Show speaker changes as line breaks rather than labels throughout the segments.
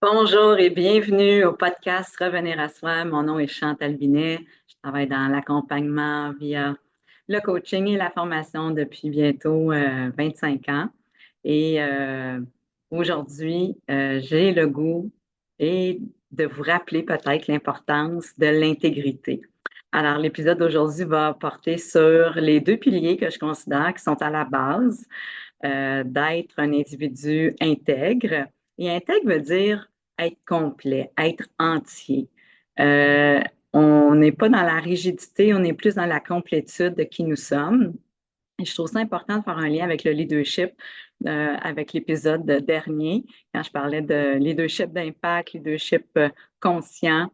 Bonjour et bienvenue au podcast Revenir à soi. Mon nom est Chantal Binet. Je travaille dans l'accompagnement via le coaching et la formation depuis bientôt 25 ans. Et aujourd'hui, j'ai le goût et de vous rappeler peut-être l'importance de l'intégrité. Alors, l'épisode d'aujourd'hui va porter sur les deux piliers que je considère qui sont à la base d'être un individu intègre. Et intègre veut dire être complet, être entier. Euh, on n'est pas dans la rigidité, on est plus dans la complétude de qui nous sommes. Et je trouve ça important de faire un lien avec le leadership, avec l'épisode dernier, quand je parlais de leadership d'impact, leadership conscient.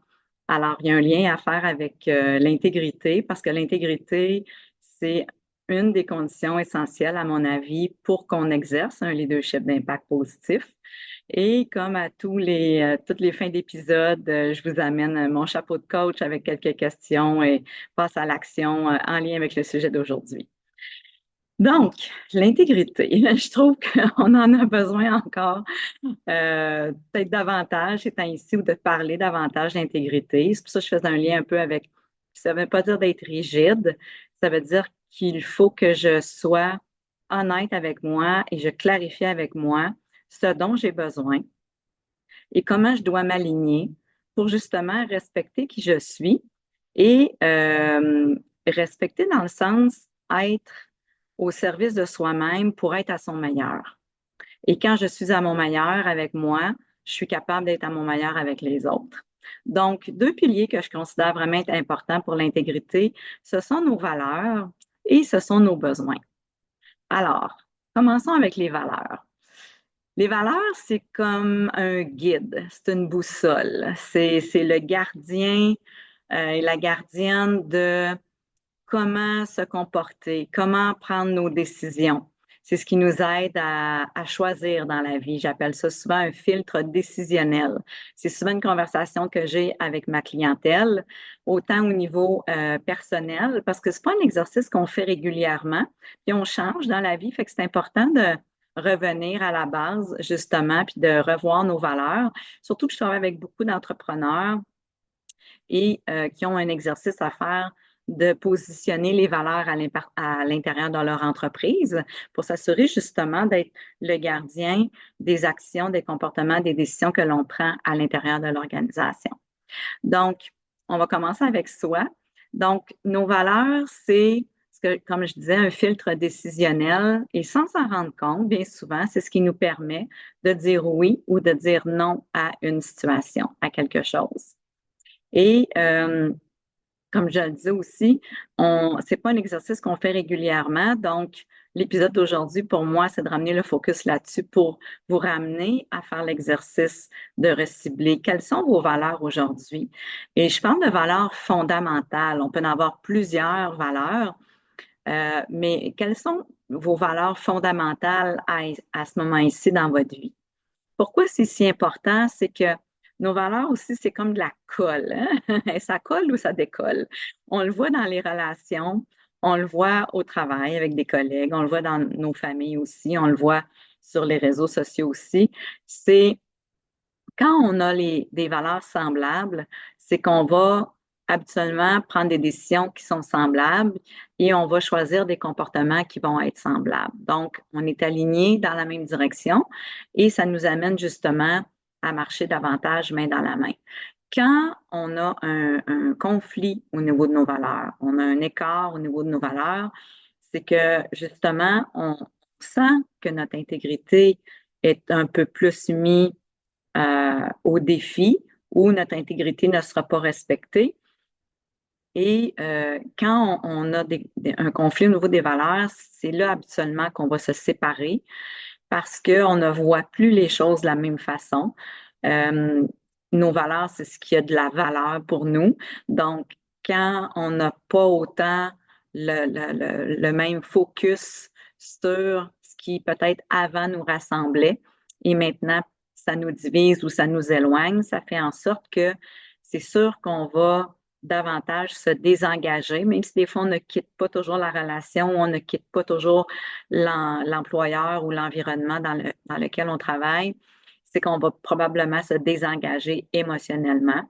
Alors, il y a un lien à faire avec l'intégrité, parce que l'intégrité, c'est une des conditions essentielles, à mon avis, pour qu'on exerce un leadership d'impact positif. Et comme à toutes les fins d'épisode, je vous amène mon chapeau de coach avec quelques questions et passe à l'action en lien avec le sujet d'aujourd'hui. Donc, l'intégrité, je trouve qu'on en a besoin encore, peut-être davantage étant ici ou de parler davantage d'intégrité. C'est pour ça que je faisais un lien un peu avec, ça ne veut pas dire d'être rigide, ça veut dire qu'il faut que je sois honnête avec moi et je clarifie avec moi ce dont j'ai besoin et comment je dois m'aligner pour justement respecter qui je suis et respecter dans le sens être au service de soi-même pour être à son meilleur. Et quand je suis à mon meilleur avec moi, je suis capable d'être à mon meilleur avec les autres. Donc, deux piliers que je considère vraiment être importants pour l'intégrité, ce sont nos valeurs et ce sont nos besoins. Alors, commençons avec les valeurs. Les valeurs, c'est comme un guide, c'est une boussole, c'est le gardien et la gardienne de comment se comporter, comment prendre nos décisions. C'est ce qui nous aide à choisir dans la vie. J'appelle ça souvent un filtre décisionnel. C'est souvent une conversation que j'ai avec ma clientèle, autant au niveau personnel, parce que c'est pas un exercice qu'on fait régulièrement, puis on change dans la vie, fait que c'est important de revenir à la base, justement, puis de revoir nos valeurs. Surtout que je travaille avec beaucoup d'entrepreneurs et qui ont un exercice à faire de positionner les valeurs à l'intérieur de leur entreprise pour s'assurer justement d'être le gardien des actions, des comportements, des décisions que l'on prend à l'intérieur de l'organisation. Donc, on va commencer avec soi. Donc, nos valeurs, c'est, comme je disais, un filtre décisionnel et sans s'en rendre compte, bien souvent, c'est ce qui nous permet de dire oui ou de dire non à une situation, à quelque chose. Et comme je le disais aussi, c'est pas un exercice qu'on fait régulièrement. Donc, l'épisode d'aujourd'hui, pour moi, c'est de ramener le focus là-dessus pour vous ramener à faire l'exercice de recibler quelles sont vos valeurs aujourd'hui. Et je parle de valeurs fondamentales. On peut en avoir plusieurs valeurs, mais quelles sont vos valeurs fondamentales à ce moment ici dans votre vie? Pourquoi c'est si important? C'est que nos valeurs aussi, c'est comme de la colle, hein? Ça colle ou ça décolle. On le voit dans les relations, on le voit au travail avec des collègues, on le voit dans nos familles aussi, on le voit sur les réseaux sociaux aussi. C'est quand on a des valeurs semblables, c'est qu'on va habituellement prendre des décisions qui sont semblables et on va choisir des comportements qui vont être semblables. Donc, on est aligné dans la même direction et ça nous amène justement à marcher davantage main dans la main. Quand on a un conflit au niveau de nos valeurs, on a un écart au niveau de nos valeurs, c'est que justement, on sent que notre intégrité est un peu plus mise au défi où notre intégrité ne sera pas respectée. Et quand on a un conflit au niveau des valeurs, c'est là habituellement qu'on va se séparer parce qu'on ne voit plus les choses de la même façon. Euh, nos valeurs, c'est ce qui a de la valeur pour nous. Donc, quand on n'a pas autant le même focus sur ce qui peut-être avant nous rassemblait et maintenant ça nous divise ou ça nous éloigne, ça fait en sorte que c'est sûr qu'on va davantage se désengager, même si des fois on ne quitte pas toujours la relation, on ne quitte pas toujours l'employeur ou l'environnement dans lequel on travaille, c'est qu'on va probablement se désengager émotionnellement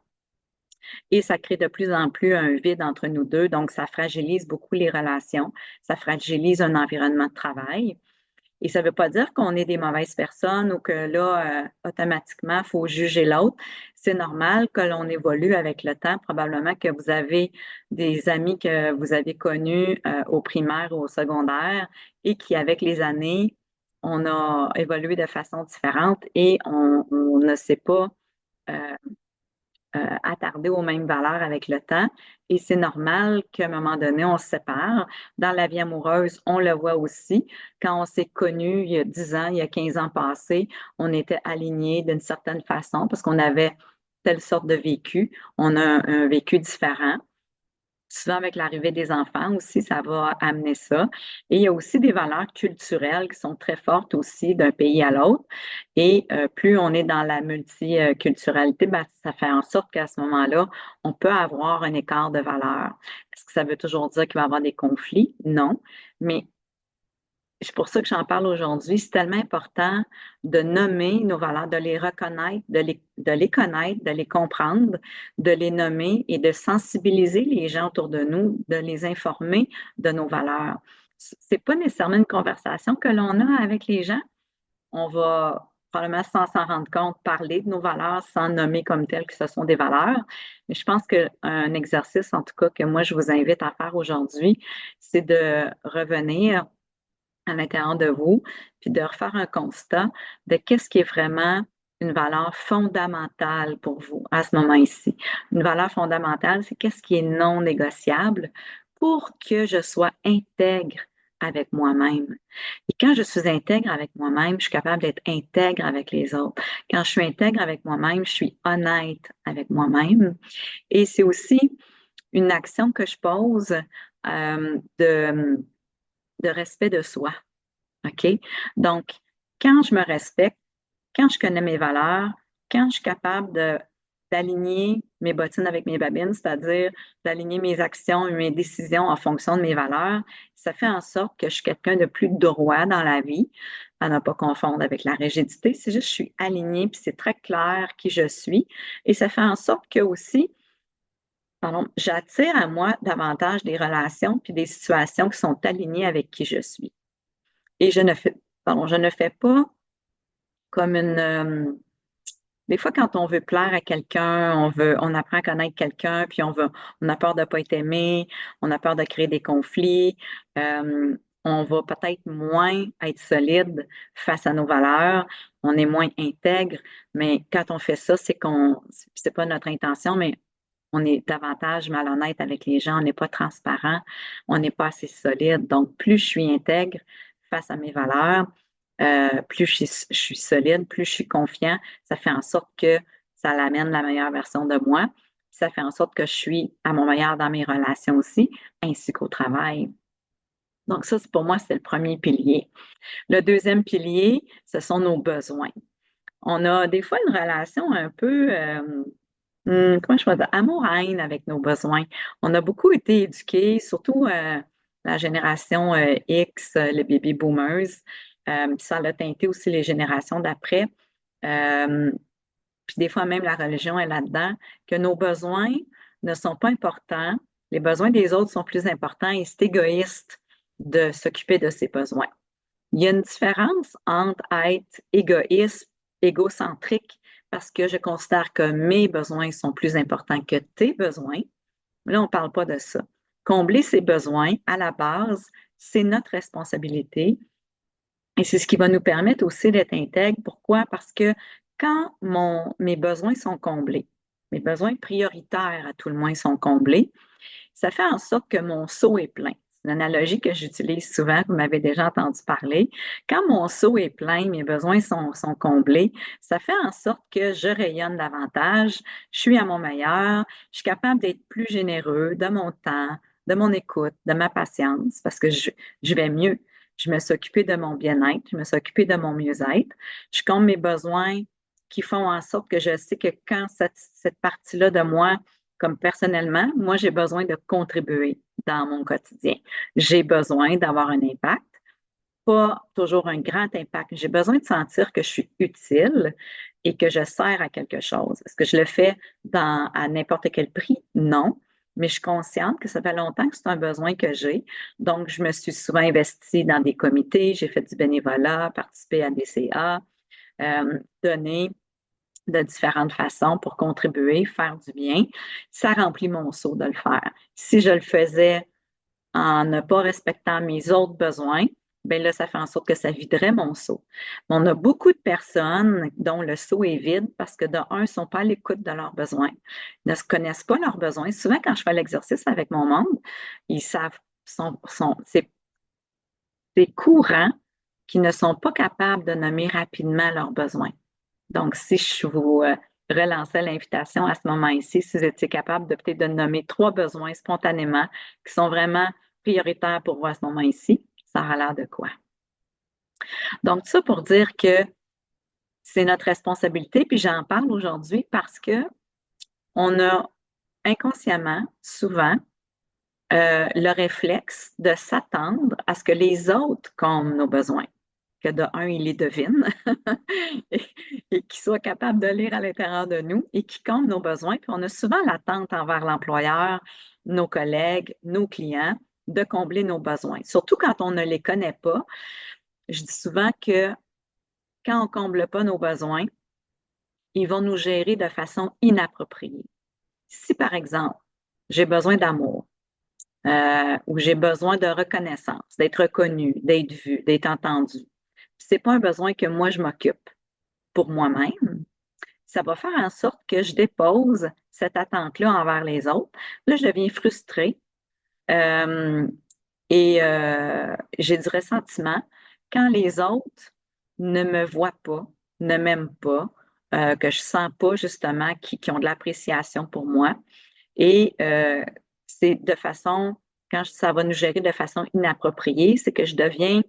et ça crée de plus en plus un vide entre nous deux. Donc, ça fragilise beaucoup les relations, ça fragilise un environnement de travail. Et ça ne veut pas dire qu'on est des mauvaises personnes ou que là, automatiquement, il faut juger l'autre. C'est normal que l'on évolue avec le temps. Probablement que vous avez des amis que vous avez connus au primaire ou au secondaire et qui, avec les années, on a évolué de façon différente et on ne sait pas euh, attarder aux mêmes valeurs avec le temps. Et c'est normal qu'à un moment donné, on se sépare. Dans la vie amoureuse, on le voit aussi. Quand on s'est connus il y a 10 ans, il y a 15 ans passés, on était alignés d'une certaine façon parce qu'on avait telle sorte de vécu. On a un vécu différent. Souvent, avec l'arrivée des enfants aussi, ça va amener ça. Et il y a aussi des valeurs culturelles qui sont très fortes aussi d'un pays à l'autre. Et plus on est dans la multiculturalité, ben, ça fait en sorte qu'à ce moment-là, on peut avoir un écart de valeurs. Est-ce que ça veut toujours dire qu'il va y avoir des conflits? Non. Mais c'est pour ça que j'en parle aujourd'hui. C'est tellement important de nommer nos valeurs, de les reconnaître, de les connaître, de les comprendre, de les nommer et de sensibiliser les gens autour de nous, de les informer de nos valeurs. C'est pas nécessairement une conversation que l'on a avec les gens. On va probablement sans s'en rendre compte parler de nos valeurs sans nommer comme telles que ce sont des valeurs. Mais je pense qu'un exercice, en tout cas, que moi je vous invite à faire aujourd'hui, c'est de revenir à l'intérieur de vous, puis de refaire un constat de qu'est-ce qui est vraiment une valeur fondamentale pour vous à ce moment ici. Une valeur fondamentale, c'est qu'est-ce qui est non négociable pour que je sois intègre avec moi-même. Et quand je suis intègre avec moi-même, je suis capable d'être intègre avec les autres. Quand je suis intègre avec moi-même, je suis honnête avec moi-même. Et c'est aussi une action que je pose de respect de soi. OK? Donc, quand je me respecte, quand je connais mes valeurs, quand je suis capable d'aligner mes bottines avec mes babines, c'est-à-dire d'aligner mes actions et mes décisions en fonction de mes valeurs, ça fait en sorte que je suis quelqu'un de plus droit dans la vie, à ne pas confondre avec la rigidité. C'est juste que je suis alignée, puis c'est très clair qui je suis. Et ça fait en sorte que aussi, pardon, j'attire à moi davantage des relations puis des situations qui sont alignées avec qui je suis. Et je ne fais pas comme des fois, quand on veut plaire à quelqu'un, on apprend à connaître quelqu'un, puis on a peur de ne pas être aimé, on a peur de créer des conflits. On va peut-être moins être solide face à nos valeurs, on est moins intègre, mais quand on fait ça, c'est pas notre intention, mais on est davantage malhonnête avec les gens, on n'est pas transparent, on n'est pas assez solide. Donc, plus je suis intègre face à mes valeurs, plus je suis solide, plus je suis confiant, ça fait en sorte que ça l'amène la meilleure version de moi. Ça fait en sorte que je suis à mon meilleur dans mes relations aussi, ainsi qu'au travail. Donc ça, pour moi, c'est le premier pilier. Le deuxième pilier, ce sont nos besoins. On a des fois une relation un peu, comment je peux dire, amour-haine avec nos besoins. On a beaucoup été éduqués, surtout la génération X, les baby boomers, puis ça a teinté aussi les générations d'après. Euh, Puis des fois même la religion est là-dedans, que nos besoins ne sont pas importants, les besoins des autres sont plus importants et c'est égoïste de s'occuper de ses besoins. Il y a une différence entre être égoïste, égocentrique, parce que je considère que mes besoins sont plus importants que tes besoins. Mais là, on ne parle pas de ça. Combler ses besoins, à la base, c'est notre responsabilité et c'est ce qui va nous permettre aussi d'être intègre. Pourquoi? Parce que quand mes besoins sont comblés, mes besoins prioritaires à tout le moins sont comblés, ça fait en sorte que mon seau est plein. C'est une analogie que j'utilise souvent, vous m'avez déjà entendu parler. Quand mon seau est plein, mes besoins sont comblés, ça fait en sorte que je rayonne davantage, je suis à mon meilleur, je suis capable d'être plus généreux de mon temps, de mon écoute, de ma patience, parce que je vais mieux. Je me suis occupée de mon bien-être, je me suis occupée de mon mieux-être. Je comble mes besoins qui font en sorte que je sais que quand cette partie-là de moi comme personnellement, moi, j'ai besoin de contribuer dans mon quotidien. J'ai besoin d'avoir un impact, pas toujours un grand impact. J'ai besoin de sentir que je suis utile et que je sers à quelque chose. Est-ce que je le fais à n'importe quel prix? Non. Mais je suis consciente que ça fait longtemps que c'est un besoin que j'ai. Donc, je me suis souvent investie dans des comités, j'ai fait du bénévolat, participé à des CA, donné de différentes façons pour contribuer, faire du bien. Ça remplit mon seau de le faire. Si je le faisais en ne pas respectant mes autres besoins, bien là, ça fait en sorte que ça viderait mon seau. Mais on a beaucoup de personnes dont le seau est vide parce que, de un, ils ne sont pas à l'écoute de leurs besoins, ils ne se connaissent pas leurs besoins. Souvent, quand je fais l'exercice avec mon monde, ils savent, c'est courant qu'ils ne sont pas capables de nommer rapidement leurs besoins. Donc, si je vous relançais l'invitation à ce moment-ci, si vous étiez capable de peut-être de nommer 3 besoins spontanément qui sont vraiment prioritaires pour vous à ce moment-ci, ça aura l'air de quoi? Donc, ça pour dire que c'est notre responsabilité, puis j'en parle aujourd'hui parce que on a inconsciemment, souvent, le réflexe de s'attendre à ce que les autres comblent nos besoins. Que de un, ils les devinent et qu'ils soient capables de lire à l'intérieur de nous et qui comblent nos besoins. Puis on a souvent l'attente envers l'employeur, nos collègues, nos clients, de combler nos besoins. Surtout quand on ne les connaît pas. Je dis souvent que quand on ne comble pas nos besoins, ils vont nous gérer de façon inappropriée. Si, par exemple, j'ai besoin d'amour, ou j'ai besoin de reconnaissance, d'être reconnu, d'être vu, d'être entendu, c'est pas un besoin que moi je m'occupe pour moi-même, ça va faire en sorte que je dépose cette attente-là envers les autres. Là, je deviens frustrée euh, et j'ai du ressentiment quand les autres ne me voient pas, ne m'aiment pas, que je sens pas justement qu'ils ont de l'appréciation pour moi. Et c'est de façon, quand ça va nous gérer de façon inappropriée, c'est que je deviens,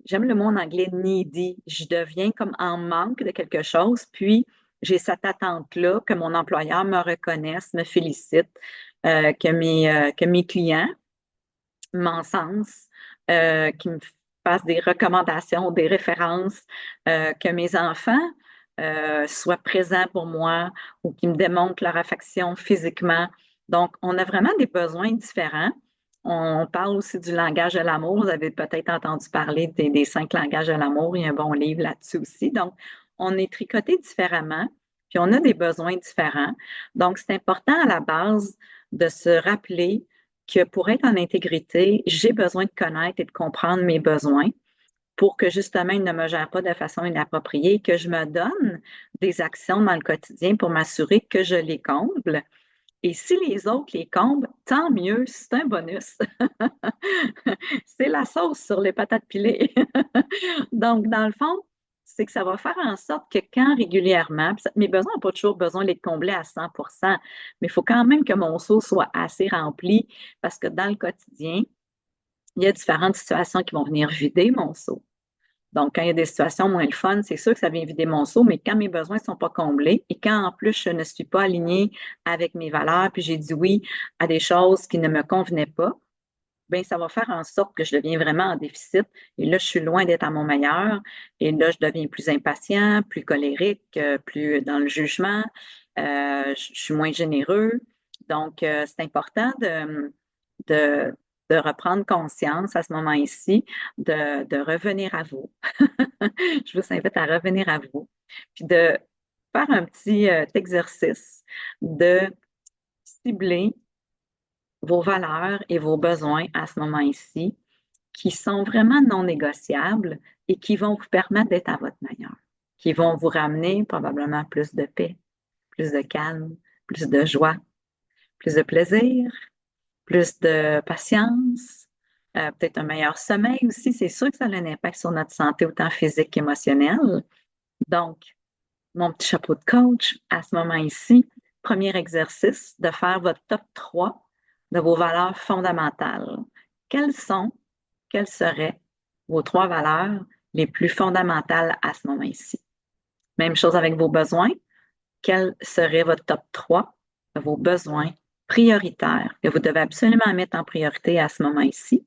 j'aime le mot en anglais needy, je deviens comme en manque de quelque chose, puis j'ai cette attente-là que mon employeur me reconnaisse, me félicite, que mes clients m'encensent, qu'ils me fassent des recommandations, des références, que mes enfants soient présents pour moi ou qu'ils me démontrent leur affection physiquement. Donc, on a vraiment des besoins différents. On parle aussi du langage de l'amour. Vous avez peut-être entendu parler des 5 langages de l'amour. Il y a un bon livre là-dessus aussi. Donc, on est tricoté différemment, puis on a des besoins différents. Donc, c'est important à la base de se rappeler que pour être en intégrité, j'ai besoin de connaître et de comprendre mes besoins pour que justement, ils ne me gèrent pas de façon inappropriée, que je me donne des actions dans le quotidien pour m'assurer que je les comble. Et si les autres les comblent, tant mieux, c'est un bonus. C'est la sauce sur les patates pilées. Donc, dans le fond, c'est que ça va faire en sorte que quand régulièrement, mes besoins n'ont pas toujours besoin d'être comblés à 100%, mais il faut quand même que mon seau soit assez rempli parce que dans le quotidien, il y a différentes situations qui vont venir vider mon seau. Donc, quand il y a des situations moins le fun, c'est sûr que ça vient vider mon seau, mais quand mes besoins ne sont pas comblés et quand en plus je ne suis pas alignée avec mes valeurs, puis j'ai dit oui à des choses qui ne me convenaient pas, bien, ça va faire en sorte que je deviens vraiment en déficit. Et là, je suis loin d'être à mon meilleur. Et là, je deviens plus impatient, plus colérique, plus dans le jugement. Je suis moins généreux. Donc, c'est important de, de reprendre conscience à ce moment-ci, de revenir à vous. Je vous invite à revenir à vous, puis de faire un petit exercice de cibler vos valeurs et vos besoins à ce moment-ci, qui sont vraiment non négociables et qui vont vous permettre d'être à votre meilleur, qui vont vous ramener probablement plus de paix, plus de calme, plus de joie, plus de plaisir, plus de patience, peut-être un meilleur sommeil aussi. C'est sûr que ça a un impact sur notre santé, autant physique qu'émotionnelle. Donc, mon petit chapeau de coach, à ce moment ici, premier exercice, de faire votre top 3 de vos valeurs fondamentales. Quelles sont, quelles seraient vos 3 valeurs les plus fondamentales à ce moment ici? Même chose avec vos besoins. Quel serait votre top 3 de vos besoins prioritaires que vous devez absolument mettre en priorité à ce moment ici?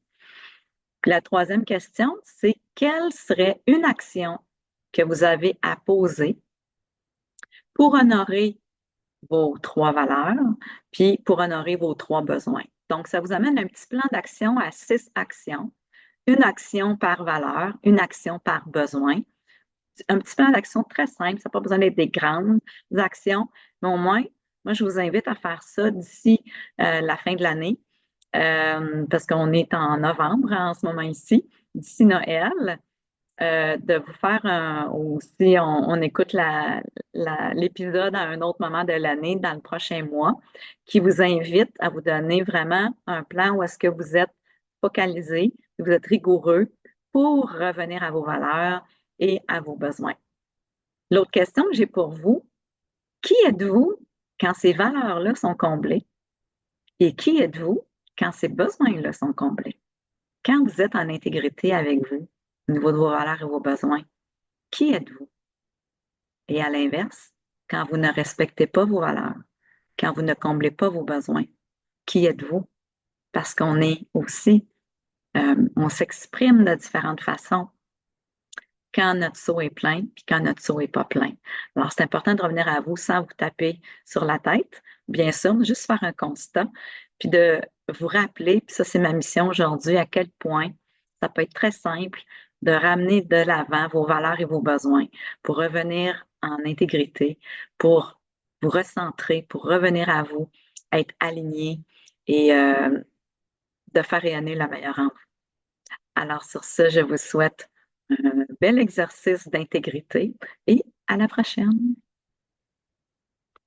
Puis la troisième question, c'est quelle serait une action que vous avez à poser pour honorer vos 3 valeurs, puis pour honorer vos 3 besoins. Donc, ça vous amène un petit plan d'action à 6 actions. Une action par valeur, une action par besoin. Un petit plan d'action très simple, ça n'a pas besoin d'être des grandes actions, mais au moins, moi, je vous invite à faire ça d'ici la fin de l'année, parce qu'on est en novembre en ce moment ici, d'ici Noël. De vous faire ou si on écoute l'épisode à un autre moment de l'année, dans le prochain mois, qui vous invite à vous donner vraiment un plan où est-ce que vous êtes focalisé, vous êtes rigoureux pour revenir à vos valeurs et à vos besoins. L'autre question que j'ai pour vous, qui êtes-vous quand ces valeurs-là sont comblées? Et qui êtes-vous quand ces besoins-là sont comblés? Quand vous êtes en intégrité avec vous, au niveau de vos valeurs et vos besoins, qui êtes-vous? Et à l'inverse, quand vous ne respectez pas vos valeurs, quand vous ne comblez pas vos besoins, qui êtes-vous? Parce qu'on est aussi, on s'exprime de différentes façons quand notre seau est plein, puis quand notre seau est pas plein. Alors, c'est important de revenir à vous sans vous taper sur la tête, bien sûr, juste faire un constat, puis de vous rappeler, puis ça, c'est ma mission aujourd'hui, à quel point ça peut être très simple de ramener de l'avant vos valeurs et vos besoins pour revenir en intégrité, pour vous recentrer, pour revenir à vous, être aligné et de faire rayonner le meilleur en vous. Alors, sur ce, je vous souhaite un bel exercice d'intégrité et à la prochaine.